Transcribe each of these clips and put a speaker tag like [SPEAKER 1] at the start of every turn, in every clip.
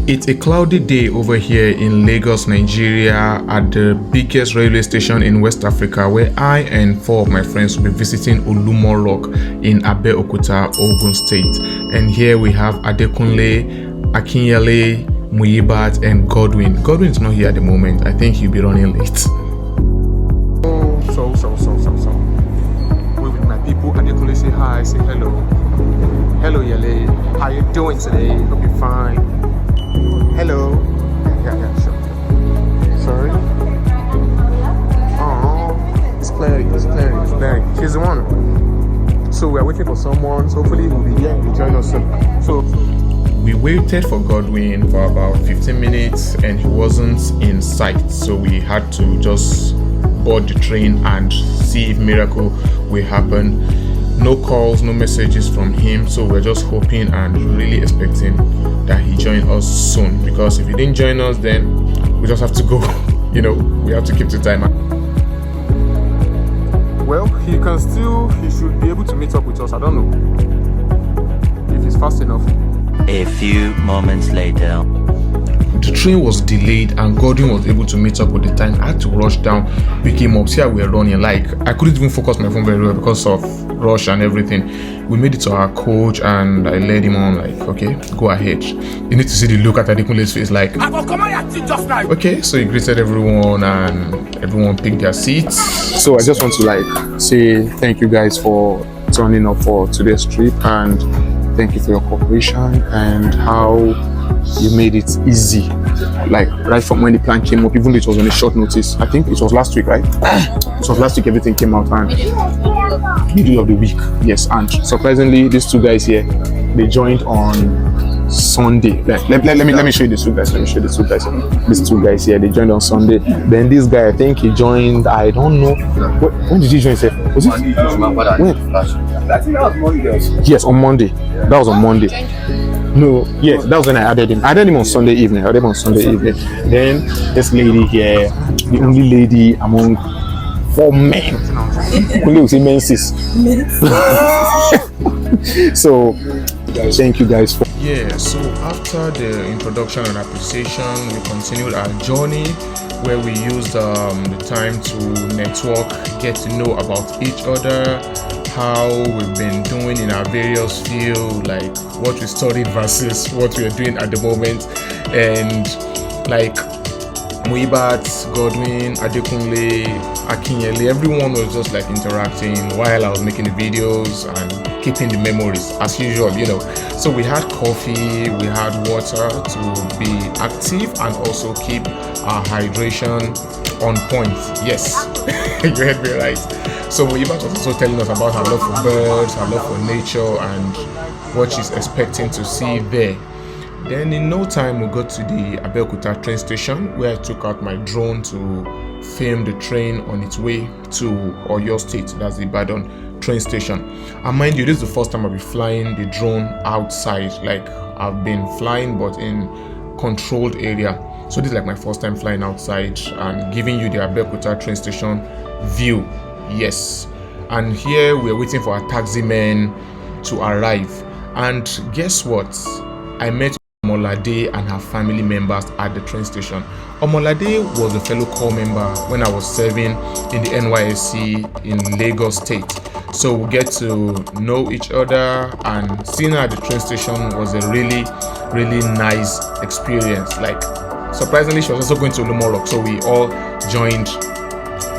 [SPEAKER 1] It's a cloudy day over here in Lagos, Nigeria, at the biggest railway station in West Africa, where I and four of my friends will be visiting Olumo Rock in Abeokuta, Ogun State. And here we have Adekunle, Akinyele, Muyibat, and Godwin. Godwin is not here at the moment. I think he'll be running late. So. We're with my people. Adekunle, say hi, say hello. Hello, Yele. How you doing today? Hope you're fine. Hello. Yeah, sure. Sorry. Oh, it's clearing. She's the one. So we're waiting for someone. So hopefully he'll be here to join us soon. So we waited for Godwin for about 15 minutes and he wasn't in sight. So we had to just board the train and see if miracle will happen. No calls, no messages from him, so we're just hoping and really expecting that he join us soon, because if he didn't join us, then we just have to go. We have to keep the time. Well, he should be able to meet up with us. I don't know if he's fast enough.
[SPEAKER 2] A few moments later.
[SPEAKER 1] The train was delayed and Godwin was able to meet up with the time. I had to rush down, pick him up. See how we were running. I couldn't even focus my phone very well because of rush and everything. We made it to our coach and I led him on okay, go ahead. You need to see the look at Adekunle's face okay, so he greeted everyone and everyone picked their seats. So I just want to say thank you guys for turning up for today's trip, and thank you for your cooperation and how you made it easy, right from when the plan came up, even though it was on a short notice. I think it was last week, right? It was last week everything came out, and middle of the week, yes. And surprisingly, these two guys here, they joined on Sunday. Let me show you the two guys. These two guys here, they joined on Sunday. Then this guy, I think he joined, I don't know, when did he join? Was it? When?
[SPEAKER 3] I think that was Monday.
[SPEAKER 1] Yes, on Monday. That was on Monday. No, yes, that was when I added him. I added him on Sunday evening. Then this lady here, the only lady among 4 men. Only will say menses. So, thank you guys for. Yeah, so after the introduction and appreciation, we continued our journey where we used the time to network, get to know about each other, how we've been doing in our various fields, what we studied versus what we are doing at the moment. And Muyibat, Godwin, Adekunle, Akinyele, everyone was just interacting while I was making the videos and keeping the memories as usual, So we had coffee, we had water to be active and also keep our hydration on point. Yes, you heard me right. So Muyibat was also telling us about her love for birds, her love for nature, and what she's expecting to see there. Then in no time we got to the Abeokuta train station, where I took out my drone to film the train on its way to Oyo State. That's the Ibadan train station. And mind you, this is the first time I'll be flying the drone outside. I've been flying but in controlled area. So this is my first time flying outside and giving you the Abeokuta train station view. Yes. And here we're waiting for our taxi men to arrive. And guess what? I met Omolade and her family members at the train station. Omolade was a fellow corps member when I was serving in the NYSC in Lagos State. So we get to know each other, and seeing her at the train station was a really, really nice experience. Surprisingly, she was also going to Olumo Rock, so we all joined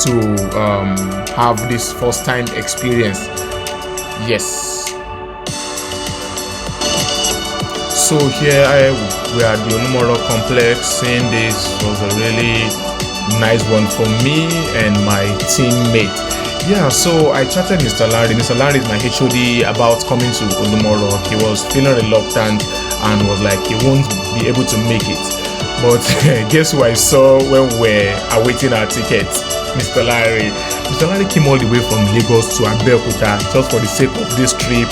[SPEAKER 1] to have this first time experience. Yes. So here we are at the Olumo Rock complex. Seeing this was a really nice one for me and my teammate. Yeah, so I chatted Mr. Larry. Mr. Larry is my HOD about coming to Olumo Rock. He was feeling reluctant and was he won't be able to make it. But guess who I saw when we're awaiting our tickets? Mr. Larry. Mr. Larry came all the way from Lagos to Abeokuta just for the sake of this trip.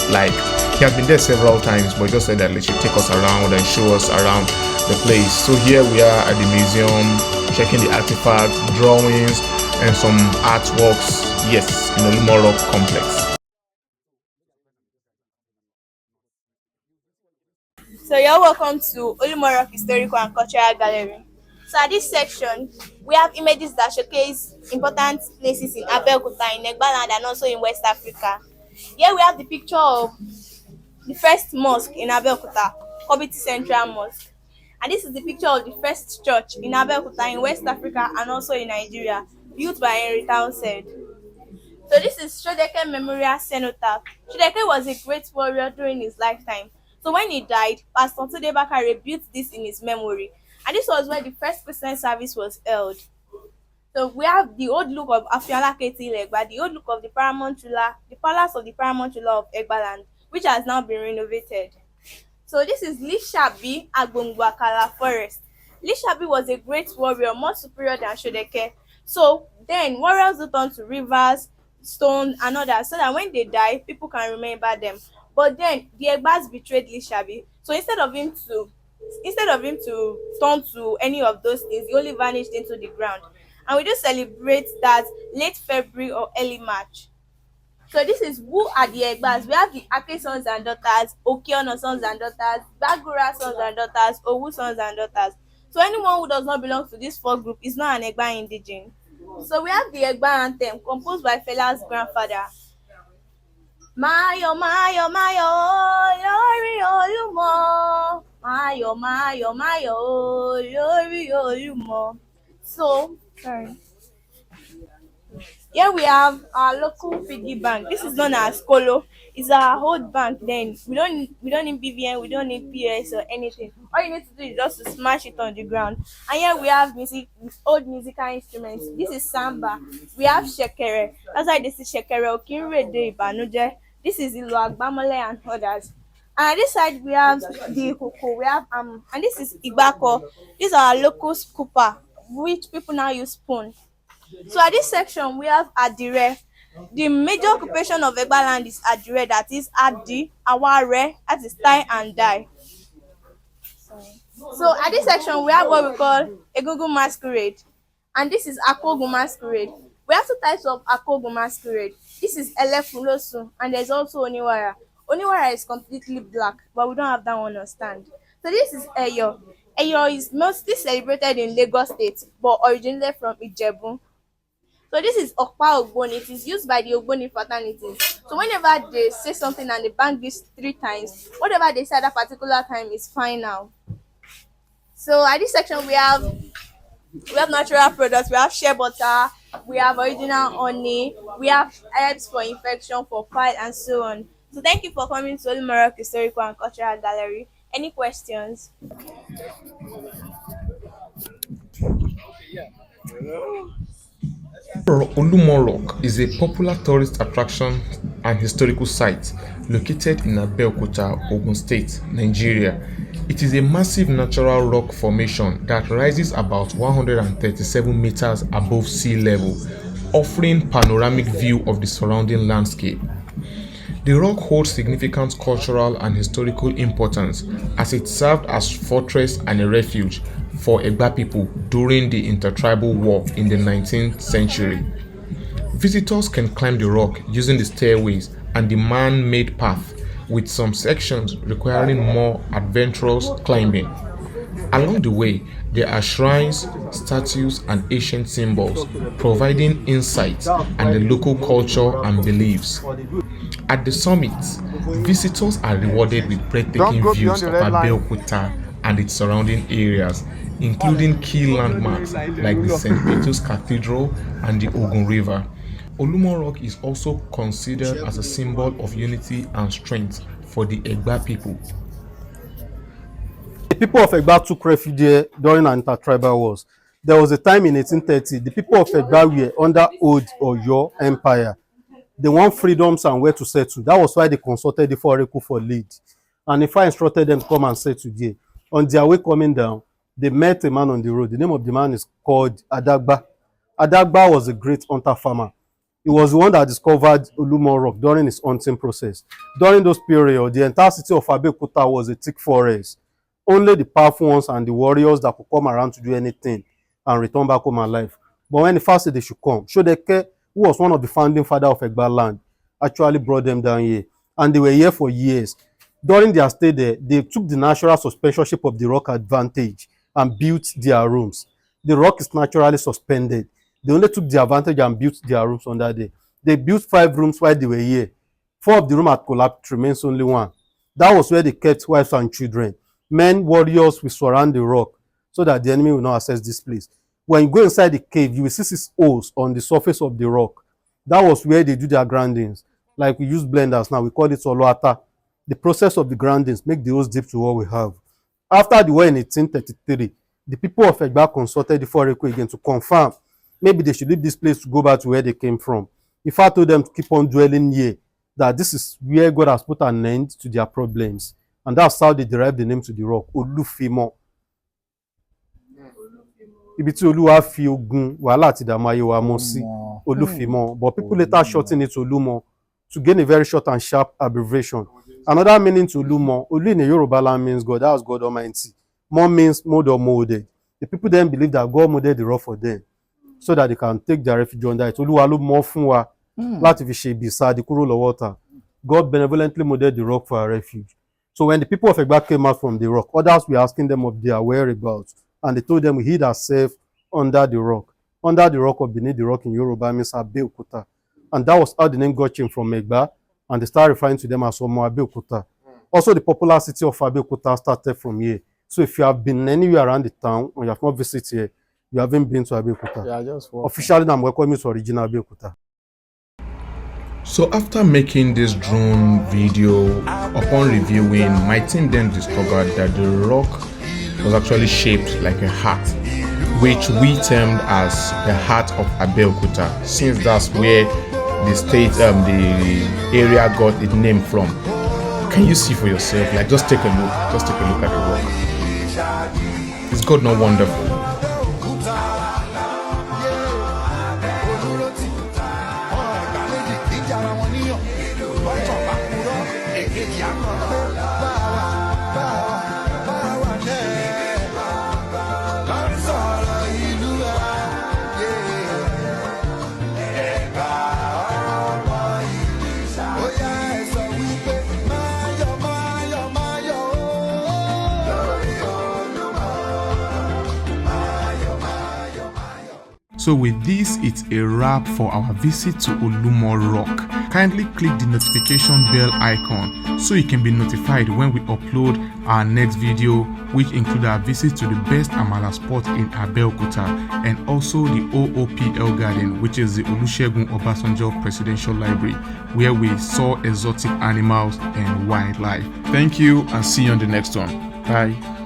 [SPEAKER 1] He has been there several times, but just said that he should take us around and show us around the place. So here we are at the museum, checking the artifacts, drawings, and some artworks. Yes, in the Olumo Rock complex.
[SPEAKER 4] So you're welcome to Olumo Rock Historical and Cultural Gallery. So at this section, we have images that showcase important places in Abeokuta, in Egba and also in West Africa. Here we have the picture of the first mosque in Abeokuta, Kobiti Central Mosque. And this is the picture of the first church in Abeokuta in West Africa and also in Nigeria, built by Henry Townsend. So this is Shodeke Memorial Cenotaph. Shodeke was a great warrior during his lifetime. So when he died, Pastor Tunde Bakare built this in his memory. And this was where the first Christian service was held. So we have the old look of Afiala Keti Egba, the old look of the Paramount Ruler, the palace of the Paramount Ruler of Egbaland, which has now been renovated. So this is Lishabi Agbongwakala Forest. Lishabi was a great warrior, more superior than Shodeke. So then warriors would turn to rivers, stones, and others, so that when they die, people can remember them. But then the Egbas betrayed Lishabi. So instead of him to turn to any of those things, he only vanished into the ground. And we do celebrate that late February or early March. So this is who are the Egbas. We have the Ake sons and daughters, Okiono sons and daughters, Bagura sons and daughters, Owu sons and daughters. So anyone who does not belong to this four group is not an Egba indigene. So we have the Egba anthem composed by Fela's grandfather. Mayo, Mayo, Mayo, Lori Olumo. Mayo, Mayo, Mayo, Lori Olumo. So, sorry. Here we have our local piggy bank. This is known as Kolo. It's our old bank. Then we don't need BVN, we don't need PS or anything. All you need to do is just to smash it on the ground. And here we have old musical instruments. This is samba. We have shekere. That's why this is shekere okinre de ibanuje. This is Ilu Agbamole and others. And at this side we have the koko. We have and this is Igbako. These are our local scooper, which people now use spoon. So at this section we have Adire. The major occupation of Egbaland is Adire, that is Adi, Aware, that is tie and dye. So at this section we have what we call Egungun masquerade, and this is Akogun masquerade. We have two types of Akogun masquerade. This is Elefulosu and there's also Oniwara. Oniwara is completely black, but we don't have that one on stand. So this is Eyo. Eyo is mostly celebrated in Lagos State, but originated from Ijebu. So this is Okpa Ogboni. It is used by the Ogboni fraternities. So whenever they say something and they bang this 3 times, whatever they say at that particular time is final. So at this section we have natural products. We have shea butter, we have original honey, we have herbs for infection, for pile, and so on. So thank you for coming to Olumo Rock Historical and Cultural Gallery. Any questions?
[SPEAKER 1] Olumo Rock is a popular tourist attraction and historical site located in Abeokuta, Ogun State, Nigeria. It is a massive natural rock formation that rises about 137 meters above sea level, offering panoramic view of the surrounding landscape. The rock holds significant cultural and historical importance as it served as fortress and a refuge for Egba people during the intertribal war in the 19th century. Visitors can climb the rock using the stairways and the man-made path, with some sections requiring more adventurous climbing. Along the way, there are shrines, statues, and ancient symbols, providing insight and the local culture and beliefs. At the summit, visitors are rewarded with breathtaking views of Abeokuta and its surrounding areas, including key landmarks like the St. Peter's Cathedral and the Ogun River. Olumo Rock is also considered as a symbol of unity and strength for the Egba people.
[SPEAKER 5] The people of Egba took refuge there during an intertribal wars. There was a time in 1830, the people of Egba were under Old Oyo Empire. They want freedoms and where to settle. That was why they consulted the Foreku for lead. And if I instructed them to come and settle there, on their way coming down, they met a man on the road. The name of the man is called Adagba. Adagba was a great hunter farmer. He was the one that discovered Olumo Rock during his hunting process. During those periods, the entire city of Abeokuta was a thick forest. Only the powerful ones and the warriors that could come around to do anything and return back home alive. But when the first said they should come, Shodeke, who was one of the founding fathers of Egba land, actually brought them down here. And they were here for years. During their stay there, they took the natural suspension shape of the rock advantage and built their rooms. The rock is naturally suspended. They only took the advantage and built their rooms under there. They built 5 rooms while they were here. 4 of the rooms had collapsed, remains only 1. That was where they kept wives and children. Men, warriors will surround the rock so that the enemy will not access this place. When you go inside the cave, you will see 6 holes on the surface of the rock. That was where they do their grindings. Like we use blenders now, we call it soloata. The process of the grindings make the holes deep to what we have. After the war in 1833, the people of Egba consulted the Foreign again to confirm maybe they should leave this place to go back to where they came from. Ifa told them to keep on dwelling here, that this is where God has put an end to their problems. And that's how they derived the name to the rock, Olufimo. Ibi tí Olúwa fi ogun wàhálà àti ìdààmú ayé wa mọ́ sí, Olufimo. But people later shorten it to Olumo to gain a very short and sharp abbreviation. Another meaning to Olumo, Olu in the Yoruba land means God, that's God Almighty. Mo means mold or molded. The people then believe that God molded the rock for them so that they can take their refuge under it. Olúwa ló mọ̀ fún wa láti fi ṣe ibi ìsádi kúrò lọ́wọ́ ọ̀tá. God benevolently molded the rock for our refuge. So when the people of Egba came out from the rock, others were asking them of their whereabouts, and they told them we hid ourselves under the rock. Under the rock or beneath the rock in Yoruba means Abeokuta. And that was how the name got changed from Egba, and they started referring to them as Olumo Abeokuta. Also, the popular city of Abeokuta started from here. So if you have been anywhere around the town or you have not visited here, you haven't been to Abeokuta.
[SPEAKER 3] Yeah, just
[SPEAKER 5] Officially, I'm welcoming you to original Abeokuta.
[SPEAKER 1] So after making this drone video, upon reviewing, my team then discovered that the rock was actually shaped like a heart, which we termed as the heart of Abeokuta, since that's where the state, the area got its name from. Can you see for yourself? Like, just take a look. Just take a look at the rock. Is God not wonderful? So with this, it's a wrap for our visit to Olumo Rock. Kindly click the notification bell icon so you can be notified when we upload our next video, which include our visit to the best Amala spot in Abeokuta and also the OOPL Garden, which is the Olusegun Obasanjo Presidential Library, where we saw exotic animals and wildlife. Thank you and see you on the next one. Bye.